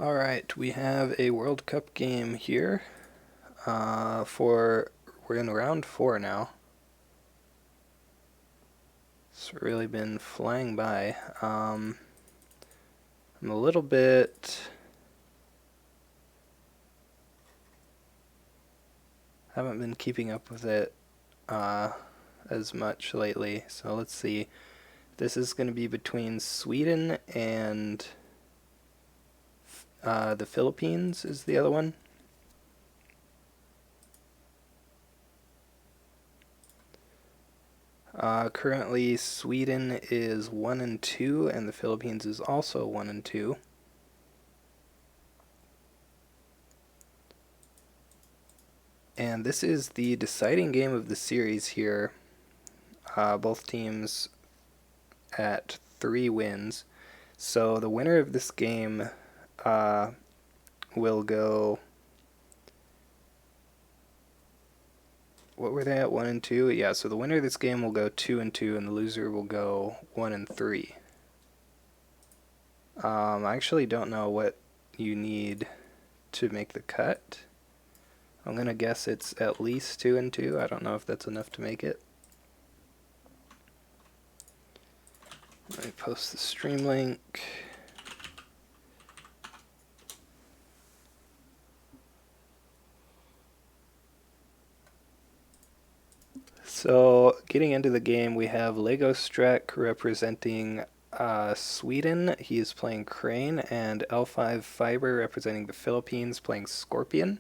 Alright, we have a World Cup game here. We're in round 4 now. It's really been flying by. I'm a little bit... haven't been keeping up with it as much lately. So let's see. This is going to be between Sweden and the Philippines is the other one. Currently, Sweden is 1-2, and the Philippines is also 1-2. And this is the deciding game of the series here. Both teams at 3 wins. So the winner of this game will go... What were they at? 1-2? Yeah, so the winner of this game will go 2-2, and the loser will go 1-3. I actually don't know what you need to make the cut. I'm gonna guess it's at least 2-2. I don't know if that's enough to make it. Let me post the stream link. So, getting into the game, we have legostreck representing Sweden. He is playing Crane, and l5fiber representing the Philippines, playing Scorpion.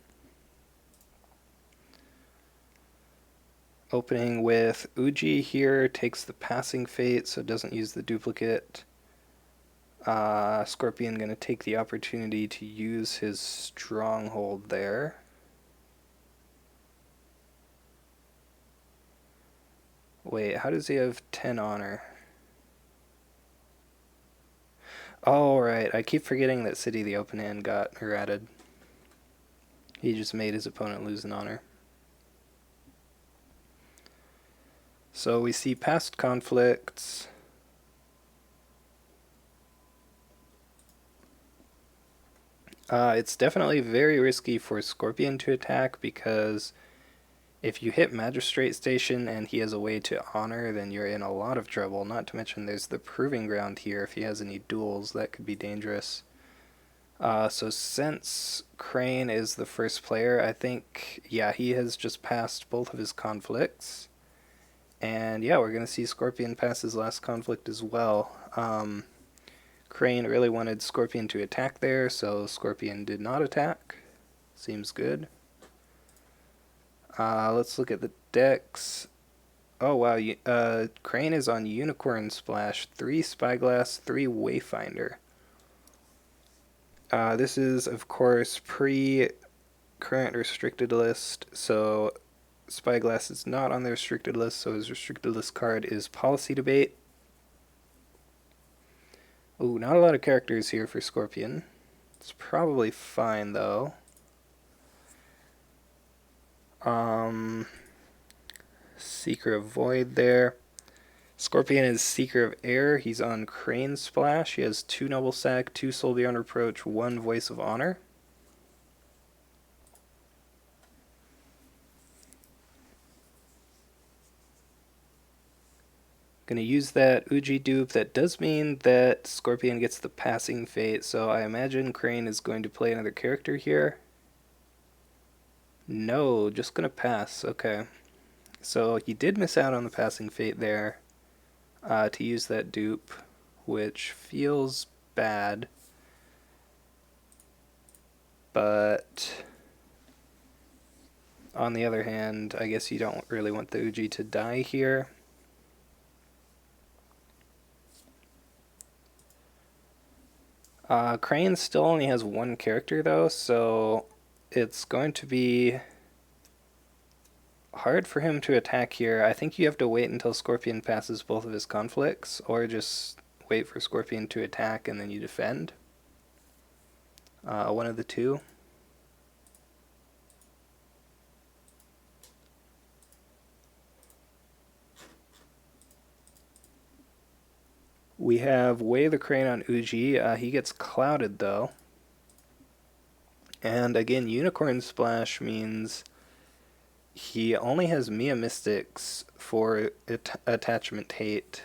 Opening with Uji here, takes the passing fate, so doesn't use the duplicate. Scorpion going to take the opportunity to use his stronghold there. Wait, how does he have 10 honor? Oh, right. I keep forgetting that City the open hand got errated. He just made his opponent lose an honor. So we see past conflicts. It's definitely very risky for Scorpion to attack because if you hit Magistrate Station and he has a way to honor, then you're in a lot of trouble. Not to mention there's the Proving Ground here. If he has any duels, that could be dangerous. So since Crane is the first player, I think, yeah, he has just passed both of his conflicts. And yeah, we're going to see Scorpion pass his last conflict as well. Crane really wanted Scorpion to attack there, so Scorpion did not attack. Seems good. Let's look at the decks. Oh wow, Crane is on Unicorn Splash, 3 Spyglass, 3 Wayfinder. This is, of course, pre-current restricted list, so Spyglass is not on the restricted list, so his restricted list card is Policy Debate. Ooh, not a lot of characters here for Scorpion. It's probably fine, though. Seeker of Void there. Scorpion is Seeker of Air. He's on Crane Splash. He has 2 Noble Sack, 2 Soul Beyond Reproach, 1 Voice of Honor. Going to use that Uji dupe. That does mean that Scorpion gets the passing fate, so I imagine Crane is going to play another character here. No, just going to pass. Okay. So he did miss out on the passing fate there to use that dupe, which feels bad. But on the other hand, I guess you don't really want the Uji to die here. Crane still only has 1 character though, so it's going to be hard for him to attack here. I think you have to wait until Scorpion passes both of his conflicts, or just wait for Scorpion to attack and then you defend. One of the two. We have Way the Crane on Uji. He gets clouded though. And again, Unicorn Splash means he only has Mia Mystics for attachment hate.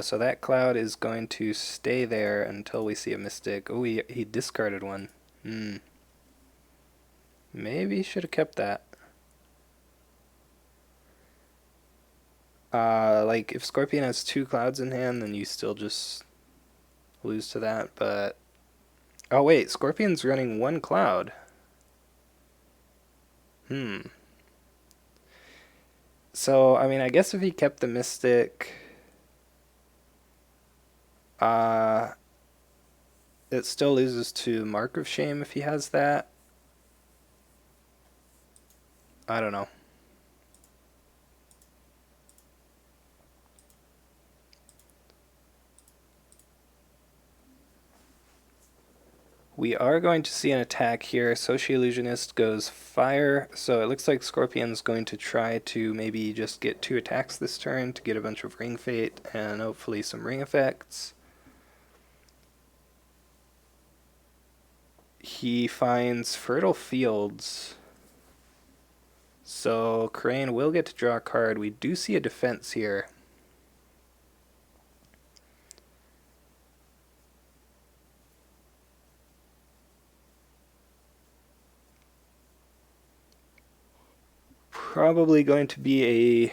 So that cloud is going to stay there until we see a Mystic. Oh, he discarded one. Maybe he should have kept that. Like, if Scorpion has 2 clouds in hand, then you still just lose to that, but... Oh, wait, Scorpion's running 1 cloud. So, I mean, I guess if he kept the Mystic... it still loses to Mark of Shame if he has that. I don't know. We are going to see an attack here. Soci-Illusionist goes fire, so it looks like Scorpion's going to try to maybe just get 2 attacks this turn to get a bunch of Ring Fate and hopefully some ring effects. He finds Fertile Fields, so Crane will get to draw a card. We do see a defense here. Probably going to be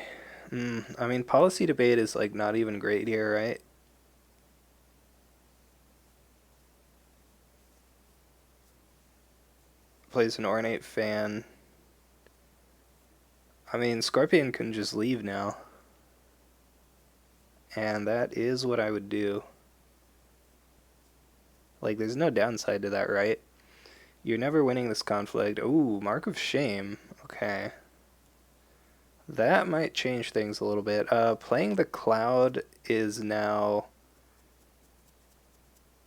a... I mean, Policy Debate is like not even great here, right? Plays an Ornate Fan. I mean, Scorpion can just leave now. And that is what I would do. Like, there's no downside to that, right? You're never winning this conflict. Ooh, Mark of Shame. Okay. That might change things a little bit. Playing the Cloud is now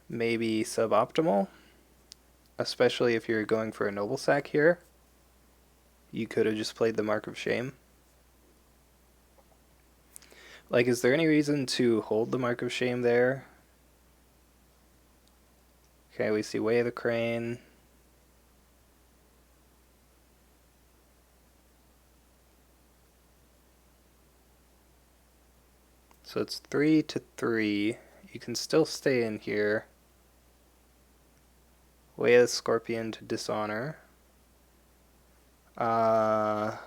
maybe suboptimal. Especially if you're going for a Noble Sack here. You could have just played the Mark of Shame. Like, is there any reason to hold the Mark of Shame there? Okay, we see Way of the Crane. So it's 3 to 3. You can still stay in here. Way of the Scorpion to Dishonor. Doesn't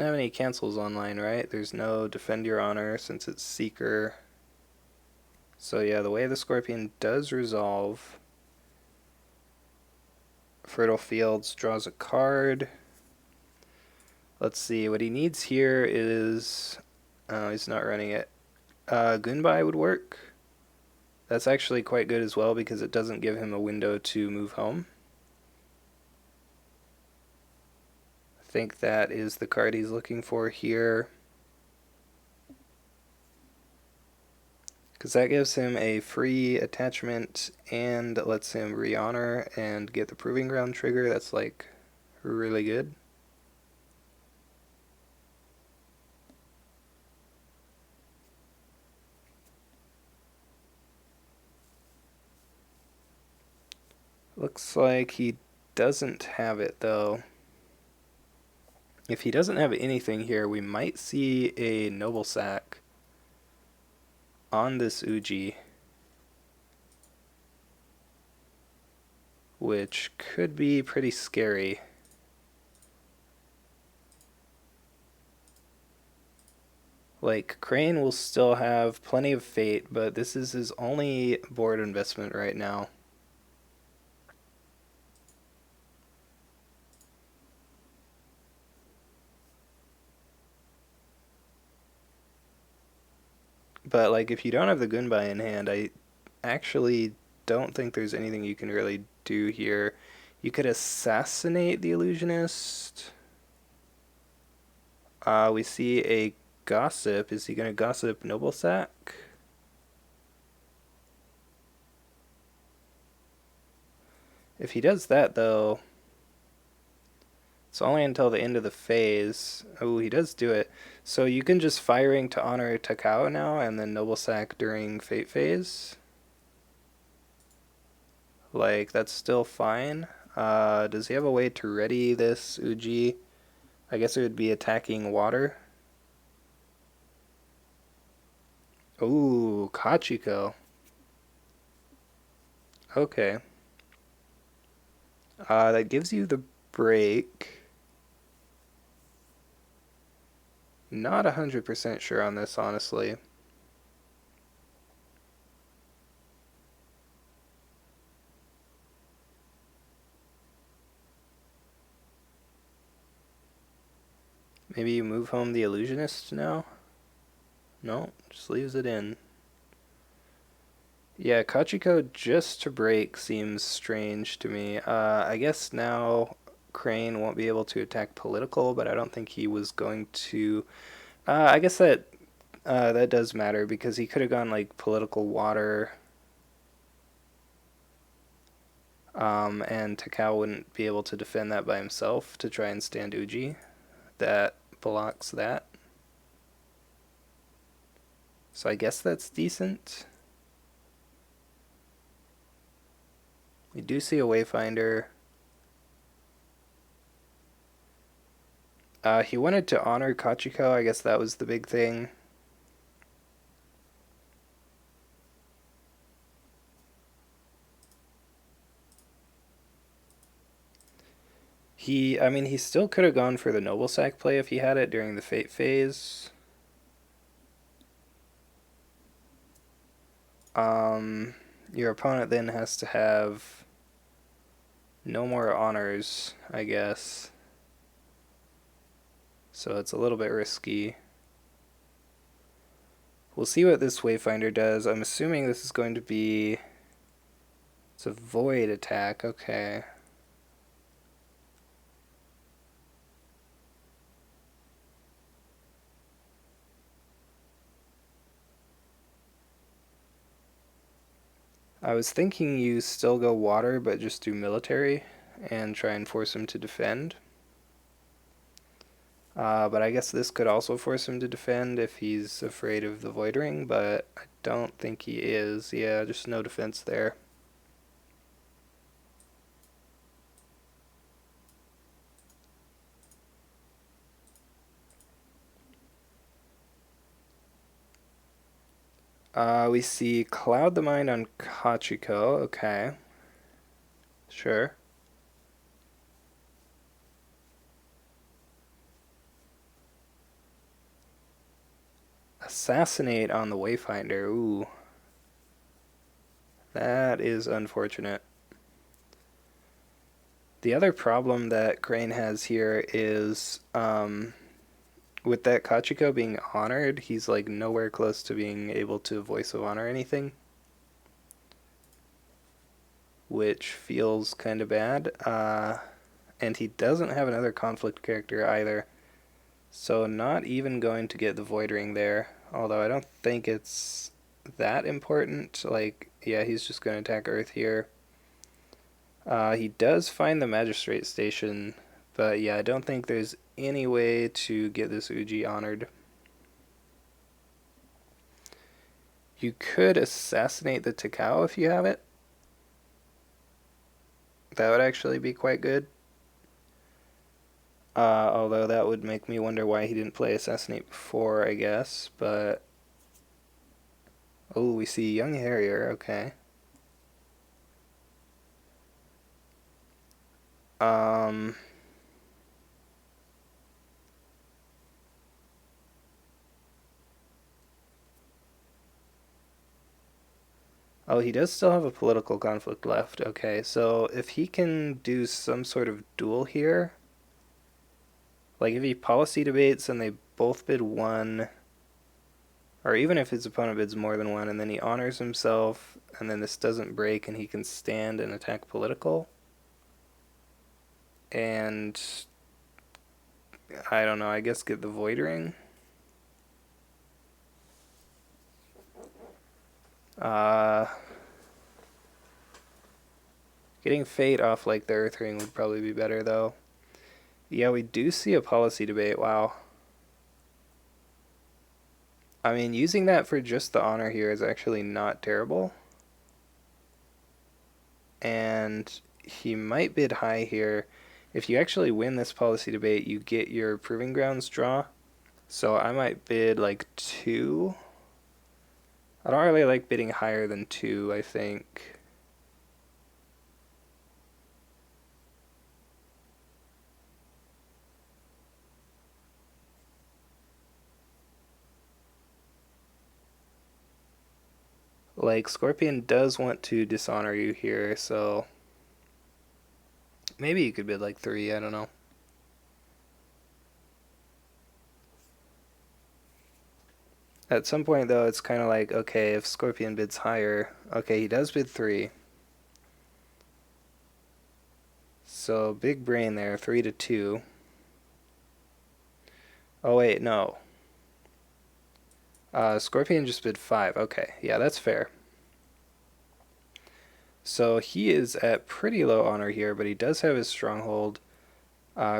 have any cancels online, right? There's no Defend Your Honor since it's Seeker. So yeah, the Way of the Scorpion does resolve. Fertile Fields draws a card. Let's see, what he needs here is... Oh, he's not running it. Gunbai would work. That's actually quite good as well because it doesn't give him a window to move home. I think that is the card he's looking for here. Because that gives him a free attachment and lets him re-honor and get the Proving Ground trigger. That's like really good. Looks like he doesn't have it though. If he doesn't have anything here, we might see a Noble Sack on this Uji, which could be pretty scary. Like, Crane will still have plenty of fate, but this is his only board investment right now. But, like, if you don't have the Gunbai in hand, I actually don't think there's anything you can really do here. You could assassinate the Illusionist. We see a Gossip. Is he going to Gossip Noble Sack? If he does that, though, it's only until the end of the phase. Oh, he does do it. So you can just Firing to honor Takao now, and then Noble Sack during Fate phase. Like, that's still fine. Does he have a way to ready this Uji? I guess it would be attacking water. Ooh, Kachiko. Okay. That gives you the break. Not 100% sure on this, honestly. Maybe you move home the illusionist now? No, just leaves it in. Yeah, Kachiko just to break seems strange to me. I guess now Crane won't be able to attack political, but I don't think he was going to. I guess that does matter because he could have gone like political water, and Takao wouldn't be able to defend that by himself to try and stand Uji. That blocks that. So I guess that's decent. We do see a Wayfinder. He wanted to honor Kachiko. I guess that was the big thing. I mean, he still could have gone for the Noble Sack play if he had it during the Fate phase. Your opponent then has to have no more honors, I guess. So it's a little bit risky. We'll see what this Wayfinder does. I'm assuming this is going to be... It's a void attack, okay. I was thinking you still go water, but just do military and try and force him to defend. But I guess this could also force him to defend if he's afraid of the Void Ring, but I don't think he is. Yeah, just no defense there. We see Cloud the Mind on Kachiko. Okay. Sure. Assassinate on the Wayfinder. Ooh. That is unfortunate. The other problem that Crane has here is with that Kachiko being honored, he's like nowhere close to being able to voice of honor anything, which feels kind of bad. And he doesn't have another conflict character either, so not even going to get the Void Ring there, although I don't think it's that important. Like, yeah, he's just going to attack Earth here. He does find the Magistrate Station, but yeah, I don't think there's any way to get this Uji honored. You could assassinate the Takao if you have it. That would actually be quite good. Although that would make me wonder why he didn't play Assassinate before, I guess. But... oh, we see Young Harrier, okay. Oh, he does still have a political conflict left. Okay, so if he can do some sort of duel here, like if he policy debates and they both bid one, or even if his opponent bids more than one, and then he honors himself, and then this doesn't break and he can stand and attack political, and I don't know, I guess get the Void Ring. Getting Fate off like the Earth Ring would probably be better though. Yeah, we do see a policy debate, wow. I mean, using that for just the honor here is actually not terrible. and he might bid high here. If you actually win this policy debate, you get your proving grounds draw. So I might bid like 2. I don't really like bidding higher than 2, I think. Like, Scorpion does want to dishonor you here, so maybe you could bid like 3, I don't know. At some point, though, it's kind of like, okay, if Scorpion bids higher, okay, he does bid 3. So, big brain there, 3 to 2. Oh, wait, no. Scorpion just bid 5. Okay, yeah, that's fair. So he is at pretty low honor here, but he does have his stronghold.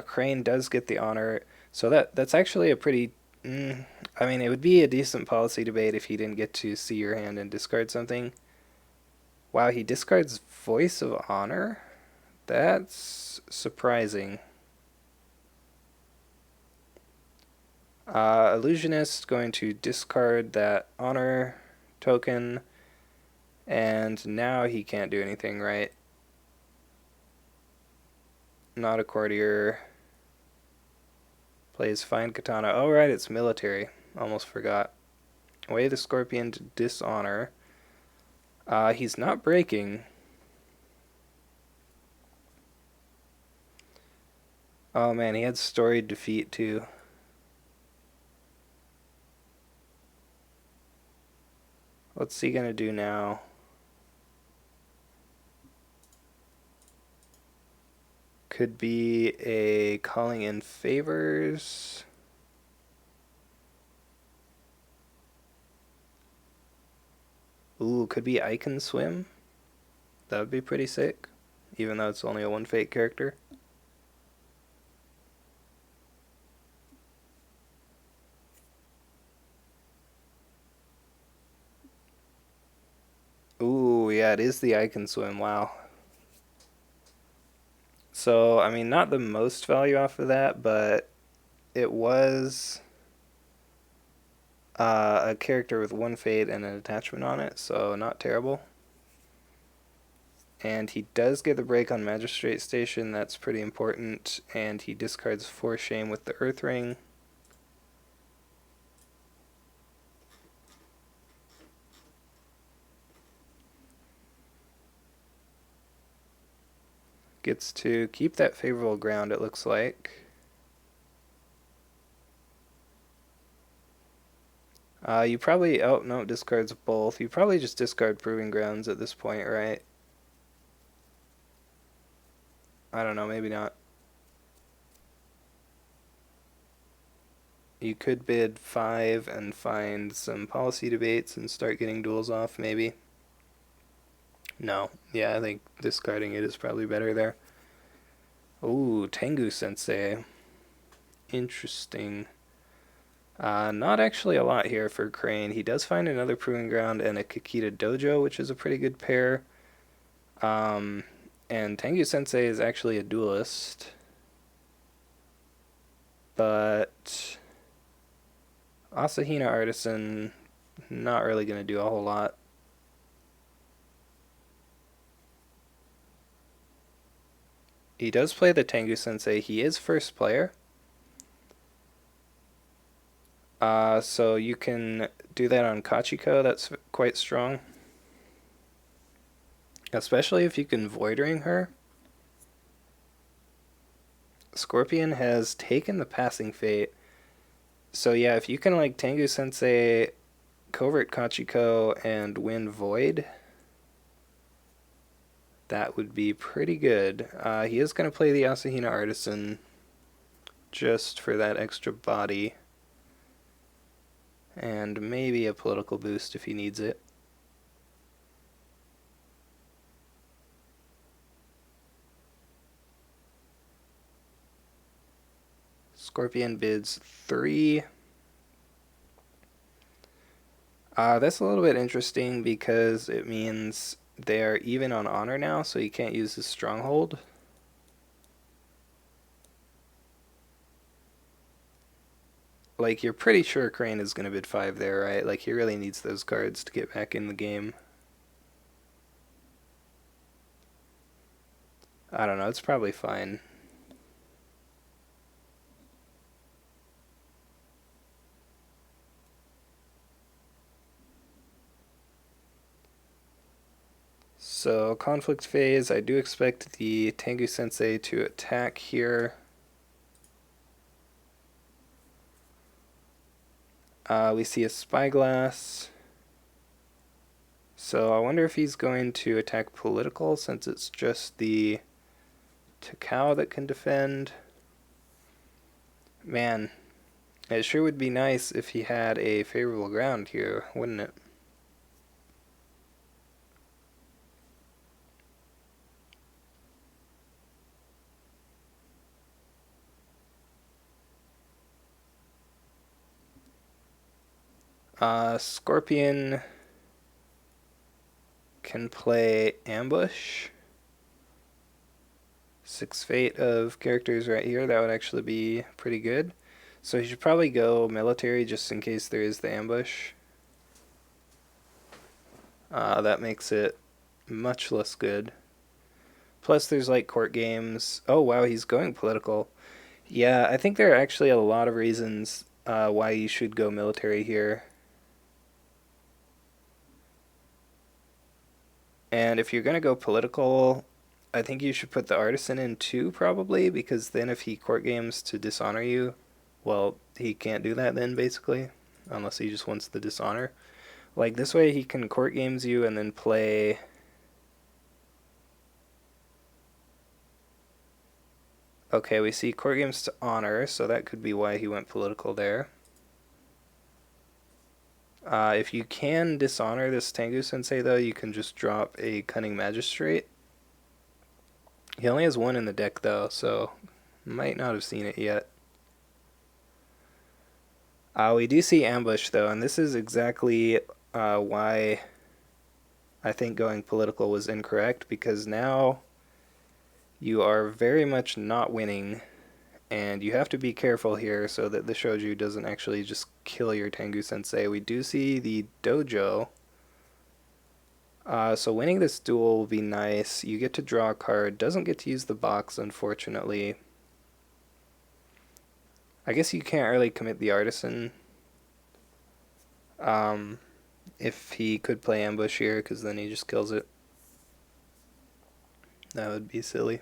Crane does get the honor. So that's actually a pretty... I mean, it would be a decent policy debate if he didn't get to see your hand and discard something. Wow, he discards Voice of Honor? That's surprising. Illusionist going to discard that honor token, and now he can't do anything, right? Not a courtier. Plays Fine Katana. Oh, right, it's military. Almost forgot. Way the Scorpion to dishonor. He's not breaking. Oh man, he had storied defeat too. What's he gonna do now? Could be a calling in favors. Ooh, could be I Can Swim. That would be pretty sick, even though it's only a 1 fate character. Ooh, yeah, it is the I Can Swim. Wow. So, I mean, not the most value off of that, but it was a character with 1 fate and an attachment on it, so not terrible. And he does get the break on Magistrate Station, that's pretty important, and he discards 4 shame with the Earth Ring. Gets to keep that favorable ground, it looks like. You probably... Oh, no, discards both. You probably just discard Proving Grounds at this point, right? I don't know, maybe not. You could bid 5 and find some policy debates and start getting duels off, maybe. No. Yeah, I think discarding it is probably better there. Ooh, Tengu Sensei. Interesting. Not actually a lot here for Crane. He does find another Proving Ground and a Kakita Dojo, which is a pretty good pair. And Tengu Sensei is actually a duelist. But Asahina Artisan, not really going to do a whole lot. He does play the Tengu Sensei. He is first player. So you can do that on Kachiko. That's quite strong. Especially if you can Void Ring her. Scorpion has taken the Passing Fate. So yeah, if you can like Tengu Sensei, Covert Kachiko, and win Void, that would be pretty good. He is going to play the Asahina Artisan just for that extra body. And maybe a political boost if he needs it. Scorpion bids 3. That's a little bit interesting because it means they are even on honor now, so he can't use his stronghold. Like, you're pretty sure Crane is going to bid 5 there, right? Like, he really needs those cards to get back in the game. I don't know, it's probably fine. So, conflict phase, I do expect the Tengu Sensei to attack here. We see a spyglass. So I wonder if he's going to attack political, since it's just the Takao that can defend. Man, it sure would be nice if he had a favorable ground here, wouldn't it? Scorpion can play ambush. 6 fate of characters right here, that would actually be pretty good. So he should probably go military just in case there is the ambush. That makes it much less good. Plus there's like court games. Oh wow, he's going political. Yeah, I think there are actually a lot of reasons why you should go military here. And if you're going to go political, I think you should put the artisan in too, probably, because then if he court games to dishonor you, well, he can't do that then, basically, unless he just wants the dishonor. Like, this way he can court games you and then play... Okay, we see court games to honor, so that could be why he went political there. If you can dishonor this Tengu Sensei, though, you can just drop a Cunning Magistrate. He only has 1 in the deck, though, so might not have seen it yet. We do see ambush, though, and this is exactly why I think going political was incorrect, because now you are very much not winning, and you have to be careful here so that the Shoju doesn't actually just kill your Tengu Sensei. We do see the dojo. So winning this duel will be nice. You get to draw a card. Doesn't get to use the box, unfortunately. I guess you can't really commit the artisan. If he could play ambush here, because then he just kills it. That would be silly.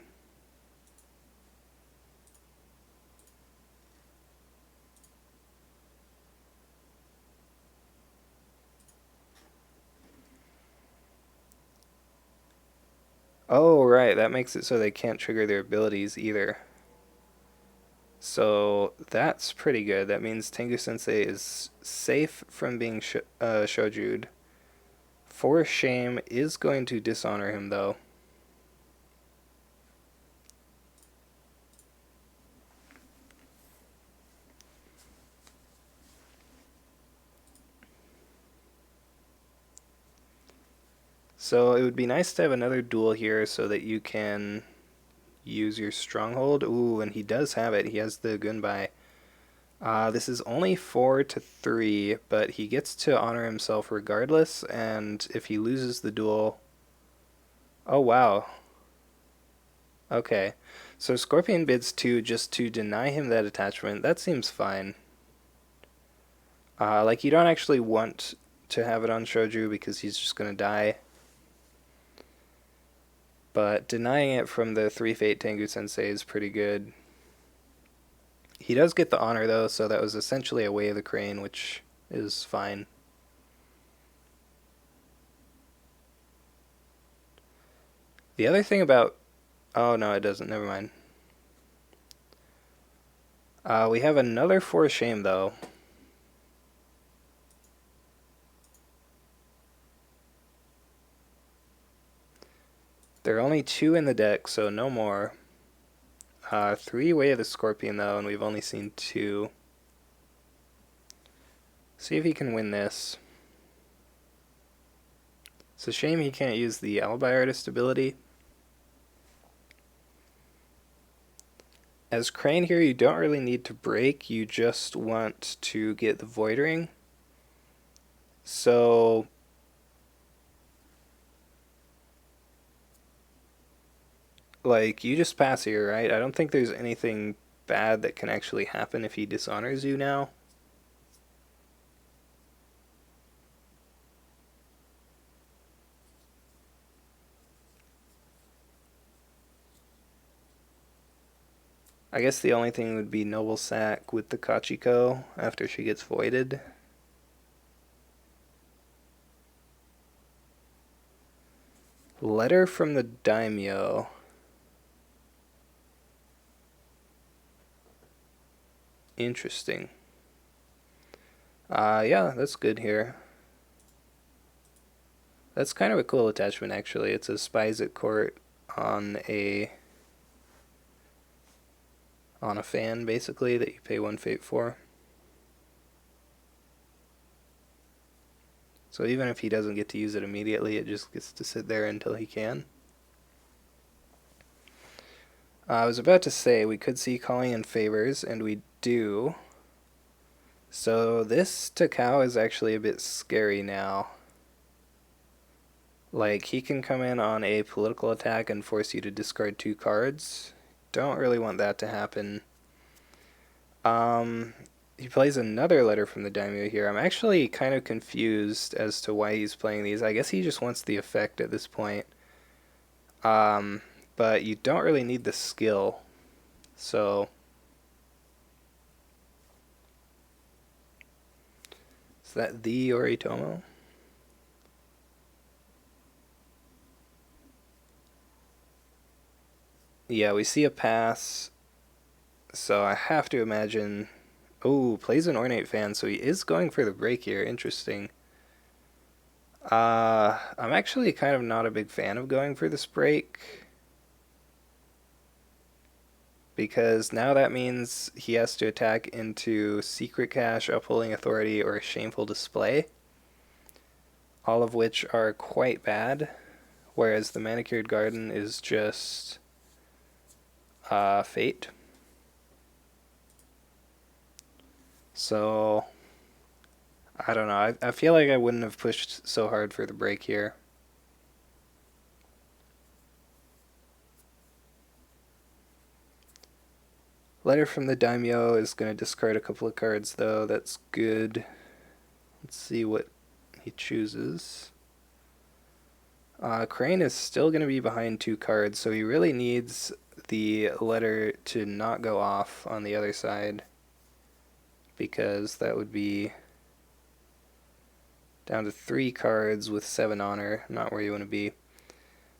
Oh, right, that makes it so they can't trigger their abilities either. So that's pretty good. That means Tengu Sensei is safe from being shoju'd. For shame is going to dishonor him, though. So it would be nice to have another duel here so that you can use your stronghold. Ooh, and he does have it. He has the Gunbai. This is only 4 to 3, but he gets to honor himself regardless, and if he loses the duel... Oh, wow. Okay. So Scorpion bids 2 just to deny him that attachment. That seems fine. Like, you don't actually want to have it on Shoju because he's just going to die. But denying it from the 3 Fate Tengu Sensei is pretty good. He does get the honor, though, so that was essentially a Way of the Crane, which is fine. The other thing about... Oh, no, it doesn't. Never mind. We have another For Shame, though. There are only 2 in the deck, so no more. 3 Way of the Scorpion, though, and we've only seen 2. See if he can win this. It's a shame he can't use the Alibi Artist ability. As Crane here, you don't really need to break, you just want to get the Void Ring. So like, you just pass here, right? I don't think there's anything bad that can actually happen if he dishonors you now. I guess the only thing would be Noble Sack with the Kachiko after she gets voided. Letter from the Daimyo. Interesting. Yeah, that's good here. That's kind of a cool attachment, actually. It's a Spies at Court on a fan, basically, that you pay 1 fate for. So even if he doesn't get to use it immediately, it just gets to sit there until he can. I was about to say we could see calling in favors, and we do. So this Takao is actually a bit scary now. Like, he can come in on a political attack and force you to discard 2 cards. Don't really want that to happen. He plays another Letter from the Daimyo here. I'm actually kind of confused as to why he's playing these. I guess he just wants the effect at this point. But you don't really need the skill. So is that the Yoritomo? Yeah, we see a pass. So I have to imagine... Oh, plays an Ornate Fan, so he is going for the break here. Interesting. I'm actually kind of not a big fan of going for this break, because now that means he has to attack into Secret Cache, Upholding Authority, or Shameful Display, all of which are quite bad, whereas the Manicured Garden is just Fate. So, I don't know. I feel like I wouldn't have pushed so hard for the break here. Letter from the Daimyo is going to discard a couple of cards, though. That's good. Let's see what he chooses. Crane is still going to be behind 2 cards, so he really needs the letter to not go off on the other side, because that would be down to 3 cards with 7 honor, not where you want to be.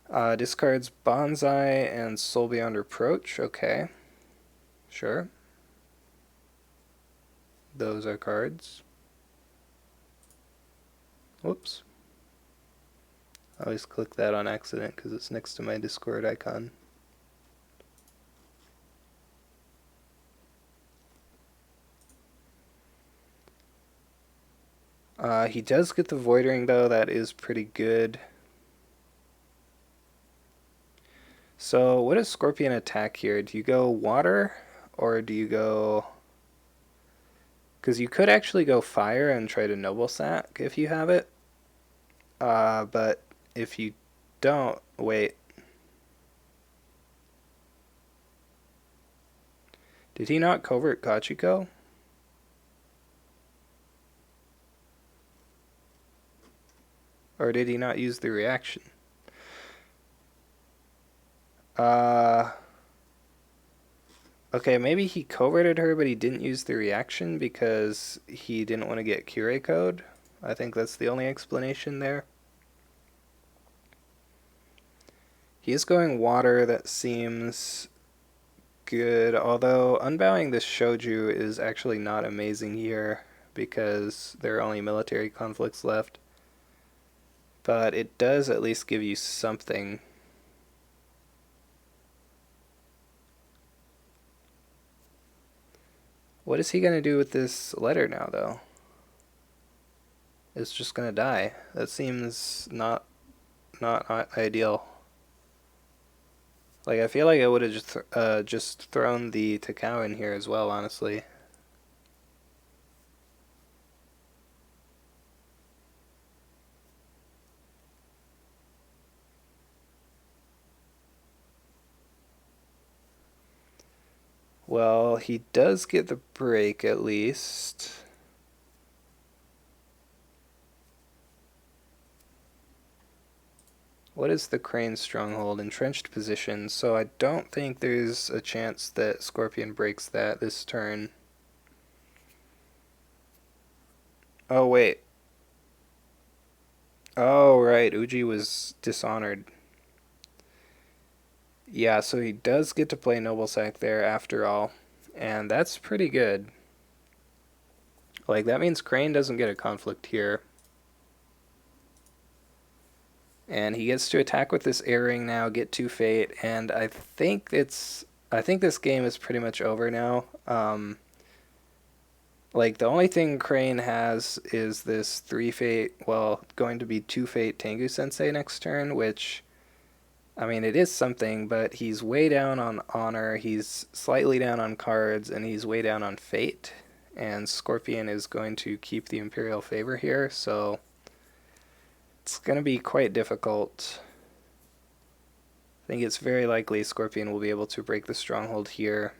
Discards Bonsai and Soul Beyond Reproach. Okay. Sure. Those are cards. Whoops. I always click that on accident because it's next to my Discord icon. He does get the Void Ring, though. That is pretty good. So what does Scorpion attack here? Do you go water, or do you go... Because you could actually go fire and try to Noble Sack if you have it. But if you don't... Wait. Did he not covert Kachiko? Or did he not use the reaction? Okay, maybe he coverted her, but he didn't use the reaction because he didn't want to get Cure Code. I think that's the only explanation there. He is going water. That seems good, although unbowing this Shoju is actually not amazing here because there are only military conflicts left. But it does at least give you something. What is he going to do with this letter now, though? It's just going to die. That seems not not ideal. Like, I feel like I would have just thrown the Takao in here as well, honestly. Well, he does get the break at least. What is the Crane stronghold? Entrenched position. So I don't think there's a chance that Scorpion breaks that this turn. Oh, wait. Oh, right. Uji was dishonored. Yeah, so he does get to play Noble Sack there after all. And that's pretty good. Like, that means Crane doesn't get a conflict here. And he gets to attack with this air ring now, get 2 fate, and I think this game is pretty much over now. Like, the only thing Crane has is this 3 fate, well, going to be 2 fate Tengu Sensei next turn, which, I mean, it is something, but he's way down on honor, he's slightly down on cards, and he's way down on fate. And Scorpion is going to keep the Imperial favor here, so it's going to be quite difficult. I think it's very likely Scorpion will be able to break the stronghold here.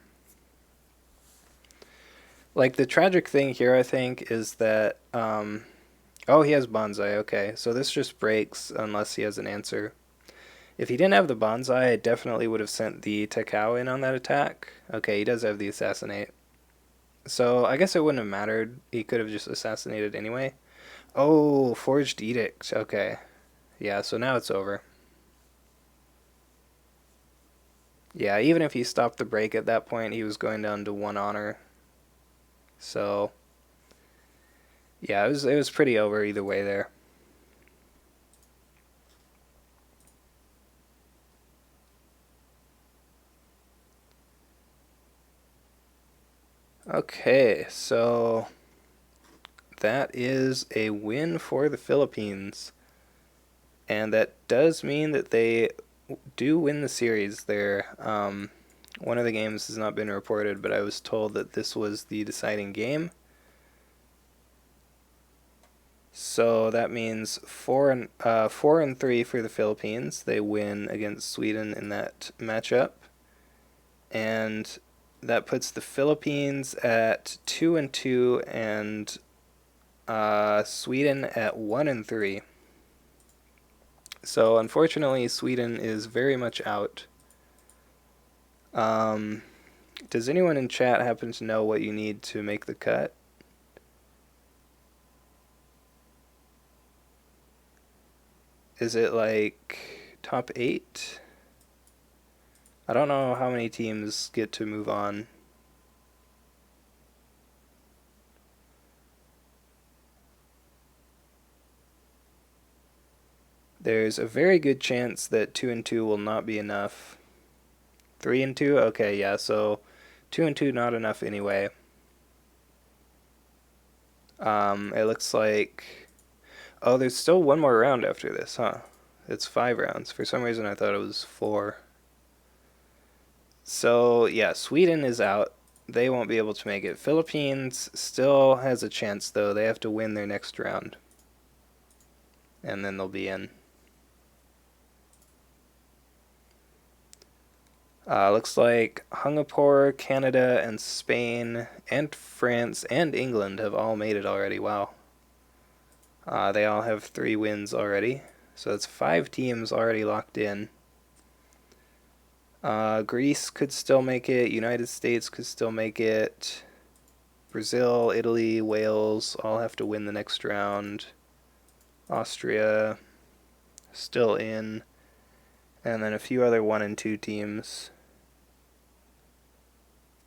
Like, the tragic thing here, I think, is that, oh, he has Bonsai, okay. So this just breaks unless he has an answer. If he didn't have the Bonsai, I definitely would have sent the Takao in on that attack. Okay, he does have the Assassinate. So I guess it wouldn't have mattered. He could have just assassinated anyway. Oh, Forged Edict, okay. Yeah, so now it's over. Yeah, even if he stopped the break at that point, he was going down to 1 honor. So, yeah, it was pretty over either way there. Okay, so that is a win for the Philippines. And that does mean that they do win the series there. One of the games has not been reported, but I was told that this was the deciding game. So that means 4-3 for the Philippines. They win against Sweden in that matchup, and that puts the Philippines at 2-2 and Sweden at 1-3. So unfortunately, Sweden is very much out. Does anyone in chat happen to know what you need to make the cut? Is it like top 8? I don't know how many teams get to move on. There's a very good chance that 2-2 will not be enough. 3-2? Okay, yeah, so 2-2 not enough anyway. It looks like... Oh, there's still one more round after this, huh? It's 5 rounds. For some reason I thought it was 4. So, yeah, Sweden is out. They won't be able to make it. Philippines still has a chance, though. They have to win their next round. And then they'll be in. Looks like Singapore, Canada, and Spain, and France, and England have all made it already. Wow. They all have 3 wins already. So that's 5 teams already locked in. Greece could still make it. United States could still make it. Brazil, Italy, Wales all have to win the next round. Austria still in. And then a few other 1 and 2 teams.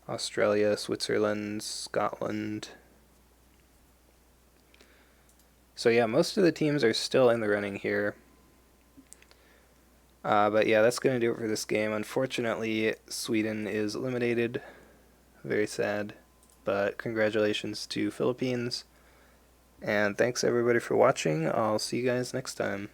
Australia, Switzerland, Scotland. So yeah, most of the teams are still in the running here. But yeah, that's going to do it for this game. Unfortunately, Sweden is eliminated. Very sad. But congratulations to Philippines. And thanks everybody for watching. I'll see you guys next time.